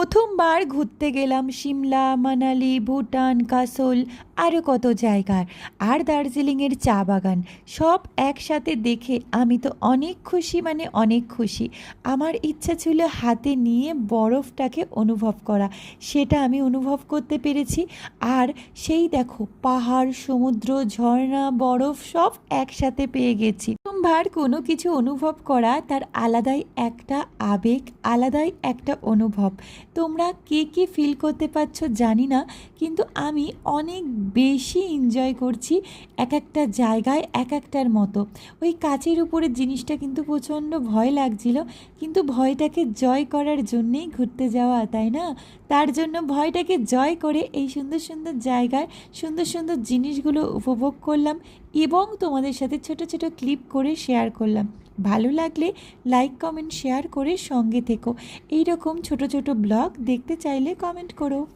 প্রথমবার ঘুরতে গেলাম সিমলা, মানালি, ভুটান, কাসোল, আরও কত জায়গার। আর দার্জিলিংয়ের চা বাগান সব একসাথে দেখে আমি তো অনেক খুশি, মানে অনেক খুশি। আমার ইচ্ছা ছিল হাতে নিয়ে বরফটাকে অনুভব করা, সেটা আমি অনুভব করতে পেরেছি। আর সেই দেখো, পাহাড়, সমুদ্র, ঝর্ণা, বরফ সব একসাথে পেয়ে গেছি। প্রথমবার কোনো কিছু অনুভব করা তার আলাদাই একটা আবেগ, আলাদাই একটা অনুভব। তোমরা কে কে ফিল করতে পারছো জানি না, কিন্তু আমি অনেক বেশি এনজয় করছি। এক একটা জায়গায় এক একটার মতো। ওই কাচের উপরের জিনিসটা কিন্তু প্রচণ্ড ভয় লাগছিল, কিন্তু ভয়টাকে জয় করার জন্যেই ঘুরতে যাওয়া, তাই না? তার জন্য ভয়টাকে জয় করে এই সুন্দর সুন্দর জায়গায় সুন্দর সুন্দর জিনিসগুলো উপভোগ করলাম এবং তোমাদের সাথে ছোট ছোট ক্লিপ করে শেয়ার করলাম। ভালো লাগলে লাইক, কমেন্ট, শেয়ার করে সঙ্গে থেকো। এই রকম ছোট ছোট ব্লগ দেখতে চাইলে কমেন্ট করো।